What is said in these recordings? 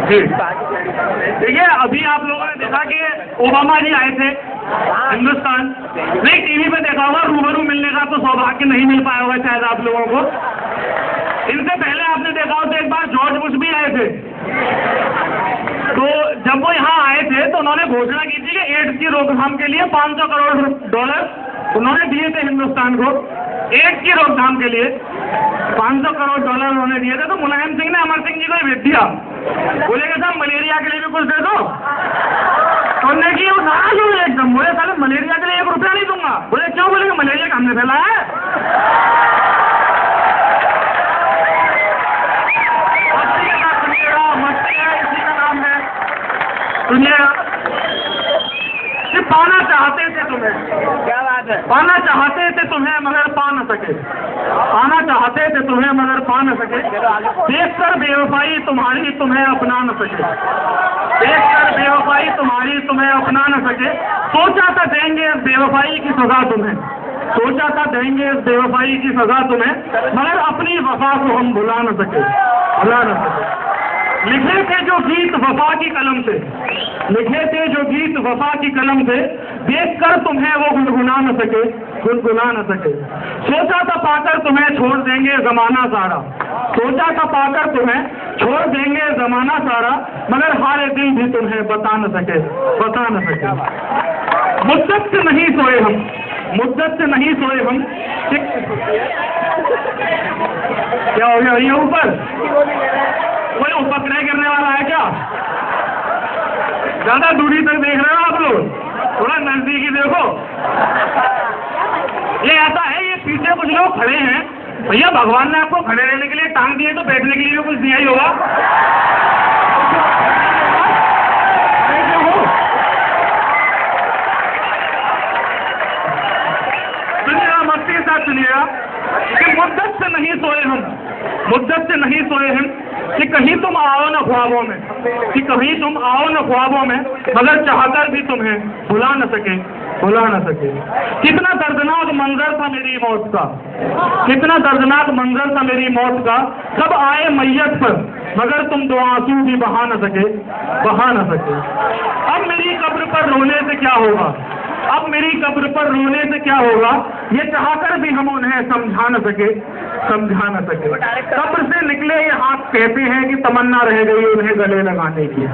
जी देखिए, अभी आप लोगों ने देखा कि ओबामा जी आए थे हिंदुस्तान, नहीं टीवी पे देखा होगा, रूबरू मिलने का तो सौभाग्य नहीं मिल पाया होगा शायद आप लोगों को। इनसे पहले आपने देखा हो तो एक बार जॉर्ज बुश भी आए थे। तो जब वो यहाँ आए थे तो उन्होंने घोषणा की थी कि एड्स की रोकथाम के लिए 500 करोड़ डॉलर उन्होंने दिए थे हिंदुस्तान को, एड्स की रोकथाम के लिए 500 करोड़ डॉलर उन्होंने दिए थे। तो मुलायम सिंह ने अमर सिंह जी को भेज दिया, बोले कि साहब मलेरिया के लिए भी कुछ दे दो। तो उन्होंने की वो नाराज हो गए एकदम, बोले साले मलेरिया के लिए 1 रुपया नहीं दूंगा। बोले क्यों? बोले मलेरिया का हमने फैलाया है। सुनिएगा, कि पाना चाहते थे तुम्हें, क्या बात है, पाना चाहते थे तुम्हें मगर पा न सके, पाना चाहते थे तुम्हें मगर पा न सके, देखकर बेवफाई तुम्हारी तुम्हें अपना न सके, देखकर बेवफाई तुम्हारी तुम्हें अपना न सके, सोचा था देंगे इस बेवफाई की सजा तुम्हें, सोचा था देंगे इस बेवफाई की सजा तुम्हें, मगर अपनी वफा को हम भुला न सके, भुला न सके। लिखे थे जो गीत वफा की कलम से, लिखे थे जो गीत वफा की कलम से, देखकर तुम्हें वो गुनगुना न सके, गुनगुना न सके। सोचा था पाकर तुम्हें छोड़ देंगे जमाना सारा, सोचा था पाकर तुम्हें छोड़ देंगे जमाना सारा, मगर हारे दिल भी तुम्हें बता न सके, बता न सके। मुद्दत से नहीं सोए हम, मुद्दत से नहीं सोए हम। क्या हो गया ये ऊपर? कोई उपक्रय करने वाला है क्या? ज्यादा दूरी तक देख रहे हो आप लोग, थोड़ा नजदीकी देखो। ये ऐसा है, ये पीछे कुछ लोग खड़े हैं, भैया भगवान ने आपको खड़े रहने के लिए टांग दिए तो बैठने के लिए कुछ दिया ही होगा। सुनिएगा, मस्ती के साथ सुनिएगा कि मुद्दत से नहीं सोए हम, मुद्दत से नहीं सोए हम, कि कहीं तुम आओ न ख्वाबों में, कि कहीं तुम आओ न ख्वाबों में, मगर चाहकर भी तुम्हें भुला न सके, भुला न सके। कितना दर्दनाक मंजर था मेरी मौत का, कितना दर्दनाक मंजर था मेरी मौत का, सब आए मैयत पर मगर तुम 2 आंसू भी बहा न सके, बहा न सके। अब मेरी कब्र पर रोने से क्या होगा, अब मेरी कब्र पर रोने से क्या होगा, ये चाहकर भी हम उन्हें समझा न सके, समझा न सके। कब्र से निकले ये हाथ कहते हैं कि तमन्ना रह गई उन्हें गले लगाने की,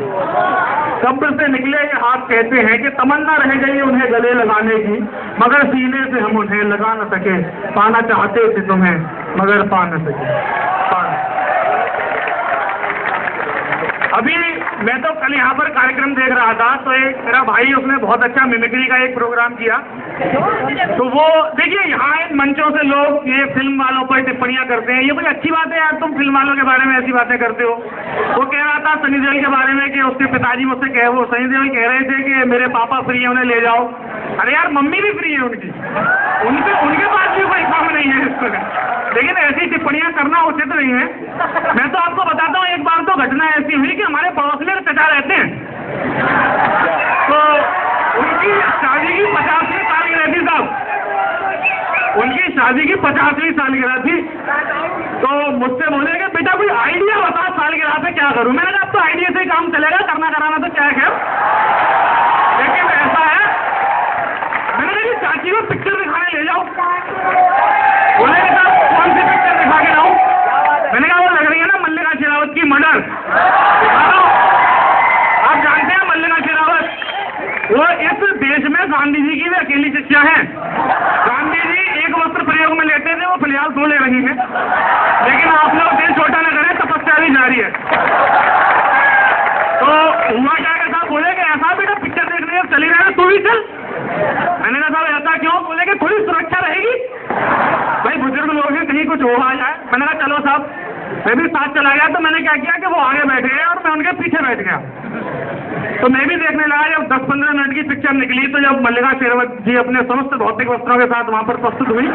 कब्र से निकले ये हाथ कहते हैं कि तमन्ना रह गई उन्हें गले लगाने की, मगर सीने से हम उन्हें लगा न सके, पाना चाहते थे तुम्हें मगर पा न सके, पा न। अभी मैं तो कल यहाँ पर कार्यक्रम देख रहा था, तो एक मेरा भाई उसने बहुत अच्छा मिमिक्री का एक प्रोग्राम किया। तो वो देखिए, यहाँ इन मंचों से लोग ये फिल्म वालों पर टिप्पणियां करते हैं, ये कोई अच्छी बात है यार, तुम फिल्म वालों के बारे में ऐसी बातें करते हो। वो कह रहा था सनी देओल के बारे में कि उसके पिताजी मुझसे वो सनी देओल कह रहे थे कि मेरे पापा फ्री है, उन्हें ले जाओ। अरे यार मम्मी भी फ्री है उनकी, उनके पास भी कोई काम नहीं है इस तरह, लेकिन ऐसी टिप्पणियां करना उचित नहीं है। मैं तो आपको बताता हूँ, एक बार तो घटना ऐसी हुई कि हमारे पड़ोस में चचा रहते हैं, तो उनकी शादी की 50वीं सालगिरह थी साहब, उनकी शादी की 50वीं सालगिरह थी। तो मुझसे बोले कि बेटा कोई आइडिया बता सालगिरह पे क्या करूं। मैंने कहा अब तो आइडिया से ही काम चलेगा, करना कराना तो क्या है। लेकिन ऐसा है, मैंने कहा चाची को पिक्चर दिखाने ले जाओ। बोले कौन सी पिक्चर दिखा के लाऊं? मैंने कहा वो लग रही है ना मल्लिका शेरावत की मर्डर। आप जानते हैं मल्लिका शेरावत, वो इस देश में गांधी जी की भी अकेली शिष्या है। गांधी जी एक वस्त्र प्रयोग में लेते थे, वो फिलहाल 2 ले रही हैं, लेकिन आप लोग दिल छोटा न करें, तपस्या भी जारी है। तो हुआ क्या था, बोले कि ऐसा बेटा पिक्चर देखने जब चली रहे तू भी चल। मैंने कहा साहब ऐसा क्यों? बोले कि थोड़ी सुरक्षा रहेगी, भाई बुजुर्ग लोग हैं, कहीं कुछ हो आ जाए। मैंने कहा चलो साहब, मैं भी साथ चला गया। तो मैंने क्या किया कि वो आगे बैठे हैं और मैं उनके पीछे बैठ गया। तो मैं भी देखने लगा। जब 10-15 मिनट की पिक्चर निकली, तो जब मल्लिका शेरावत जी अपने समस्त भौतिक वस्त्रों के साथ वहां पर प्रस्तुत हुई,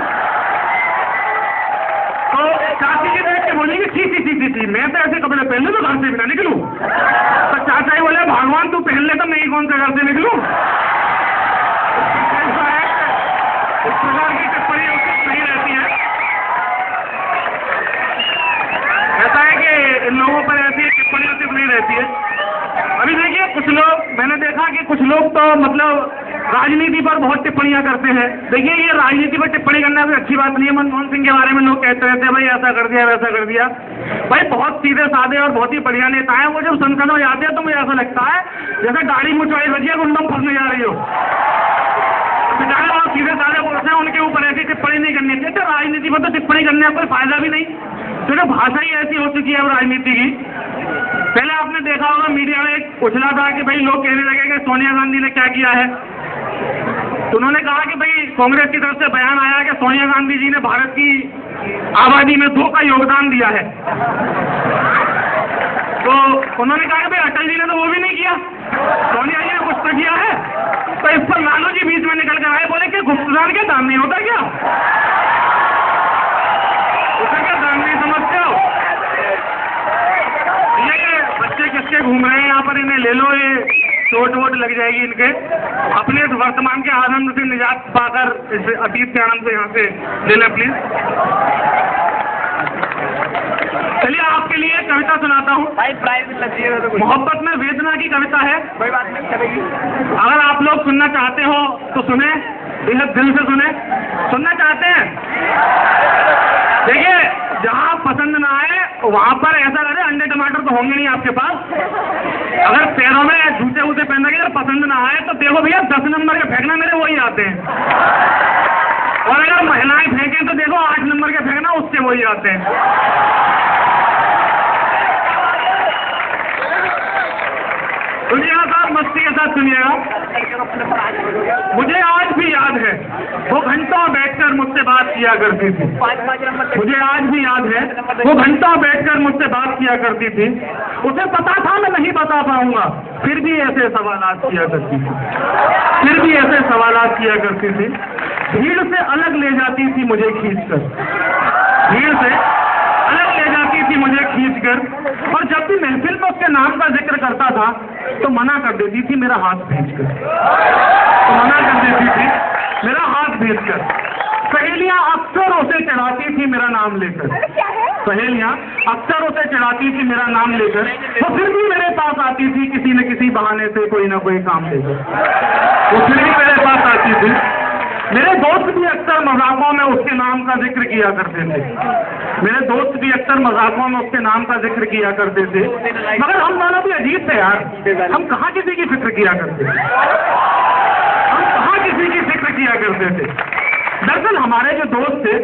तो चाची जी देख के बोली कि ची मैं तो ऐसे कपड़े पहन लूं तो घर से भी ना निकलूं। तो चाचा ही बोले भगवान तू पहन ले तो मैं ही कौन से घर से निकलूं। इस प्रकार की टिप्पणी उचित नहीं रहती है। ऐसा है कि इन लोगों पर ऐसी टिप्पणी उचित नहीं रहती है। लोग तो मतलब राजनीति पर बहुत टिप्पणियां करते हैं। देखिए, ये राजनीति पर टिप्पणी करना भी अच्छी बात नहीं है। मनमोहन सिंह के बारे में लोग कहते रहते हैं भाई ऐसा कर दिया वैसा कर दिया। भाई बहुत सीधे साधे और बहुत ही बढ़िया नेता है वो। जब संसद में आते हैं तो मुझे ऐसा लगता है जैसे गाड़ी मुचवाई बजी है, गुंडम फंसने जा रही हो। बेचारे बहुत सीधे साधे बोलते हैं, उनके ऊपर ऐसी टिप्पणी नहीं करनी चाहिए। तो राजनीति पर तो टिप्पणी करने का कोई फायदा भी नहीं, क्योंकि भाषा ही ऐसी हो चुकी है अब राजनीति की। पहले आपने देखा होगा मीडिया में एक उछला था कि भाई लोग कहने लगे कि सोनिया गांधी ने क्या किया है। तो उन्होंने कहा कि भाई कांग्रेस की तरफ से बयान आया कि सोनिया गांधी जी ने भारत की आबादी में 2 का योगदान दिया है। तो उन्होंने कहा कि भाई अटल जी ने तो वो भी नहीं किया, सोनिया जी ने कुछ तो किया है। तो इस पर लालू जी बीच में निकल कर आए, बोले कि गुप्तदान का दान नहीं होता क्या? उसका क्या दान नहीं समझते हो? ये बच्चे किसके घूम रहे हैं यहाँ पर, इन्हें ले लो, ये चोट वोट लग जाएगी इनके। अपने इस वर्तमान के आनंद से निजात पाकर इस अतीत के आनंद से यहाँ से ले लें प्लीज। चलिए आपके लिए कविता सुनाता हूँ। मोहब्बत में वेदना की कविता है। कोई बात नहीं चलेगी। अगर आप लोग सुनना चाहते हो तो सुने, बेहद दिल से सुने। सुनना चाहते हैं? देखिए, जहाँ पसंद ना आए वहां पर ऐसा करें, अंडे टमाटर तो होंगे नहीं आपके पास। अगर पैरों में जूते वूते पहन लगे अगर पसंद ना आए तो देखो भैया 10 नंबर के फेंकना मेरे वही आते हैं। और अगर महिलाएं फेंकें तो देखो 8 नंबर के फेंकना उससे वही आते हैं। सुनिएगा साहब, मस्ती के साथ सुनिएगा। मुझे आज भी याद है वो घंटों बैठकर मुझसे बात किया करती थी। मुझे आज भी याद है वो घंटों बैठकर मुझसे बात किया करती थी। उसे पता था मैं नहीं बता पाऊंगा, फिर भी ऐसे सवालात किया करती थी। फिर भी ऐसे सवालात किया करती थी। भीड़ से अलग ले जाती थी मुझे खींचकर। भीड़ से अलग ले जाती थी मुझे खींचकर। और जब भी महफिल में उसके नाम का जिक्र करता था तो मना कर देती थी मेरा हाथ खींचकर। तो मना कर देती थी मेरा हाथ खींचकर। सहेलियां अक्सर उसे चढ़ाती थी मेरा नाम लेकर। सहेलियां अक्सर उसे चढ़ाती थी मेरा नाम लेकर। वो फिर भी मेरे पास आती थी किसी न किसी बहाने से, कोई ना कोई काम लेकर। वो फिर भी मेरे पास आती थी। मेरे दोस्त भी अक्सर मजाकों में उसके नाम का जिक्र किया करते थे। मेरे दोस्त भी अक्सर मजाकों में उसके नाम का जिक्र किया करते थे। मगर हम दोनों भी अजीब थे यार। हम कहाँ किसी की फिक्र किया करते थे? हम कहाँ किसी की फिक्र किया करते थे? दरअसल हमारे जो दोस्त थे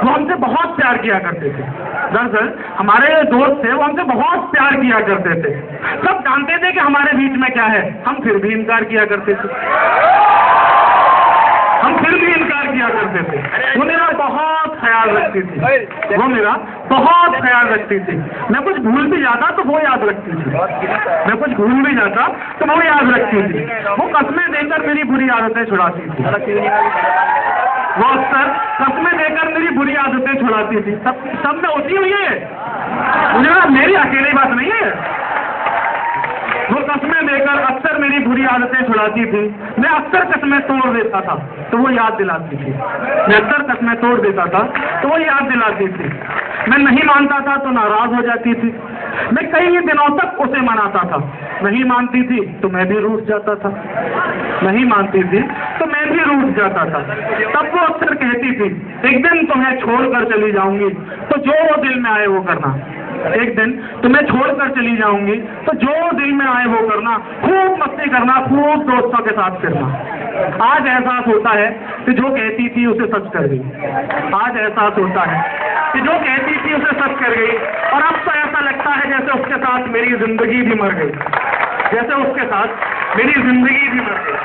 वो हमसे बहुत प्यार किया करते थे। दरअसल हमारे जो दोस्त थे वो हमसे बहुत प्यार किया करते थे। सब जानते थे कि हमारे बीच में क्या है, हम फिर भी इनकार किया करते थे। हम फिर भी इनकार किया करते थे। वो मेरा बहुत ख्याल रखती थी। वो मेरा बहुत ख्याल रखती थी। मैं कुछ भूल भी जाता तो वो याद रखती थी। मैं कुछ भूल भी जाता तो वो याद रखती थी। वो कस्में देकर मेरी बुरी आदतें छुड़ाती थी। वो अक्सर कस्में देकर मेरी बुरी आदतें छुड़ाती थी। सब में होती हुई है, मुझे ना मेरी अकेली बात नहीं है। वो कस्में देकर अक्सर मेरी बुरी आदतें छुड़ाती थी। मैं अक्सर कस्में तोड़ देता था तो वो याद दिलाती थी। मैं अक्सर कस्में तोड़ देता था तो वो याद दिलाती थी। मैं नहीं मानता था तो नाराज हो जाती थी। मैं कई दिनों तक उसे मनाता था। नहीं मानती थी तो मैं भी रूठ जाता था। नहीं मानती थी तो मैं भी रूठ जाता था। तब वो अक्सर कहती थी एक दिन तुम्हें छोड़कर चली जाऊंगी तो जो वो दिल में आए वो करना। एक दिन तुम्हें छोड़कर चली जाऊंगी तो जो दिल में आए वो करना। खूब मस्ती करना, खूब दोस्तों के साथ फिरना। आज एहसास होता है कि जो कहती थी उसे सच कर गई। आज एहसास होता है कि जो कहती थी उसे सच कर गई। और अब तो ऐसा लगता है जैसे उसके साथ मेरी जिंदगी भी मर गई। जैसे उसके साथ मेरी जिंदगी भी मर गई।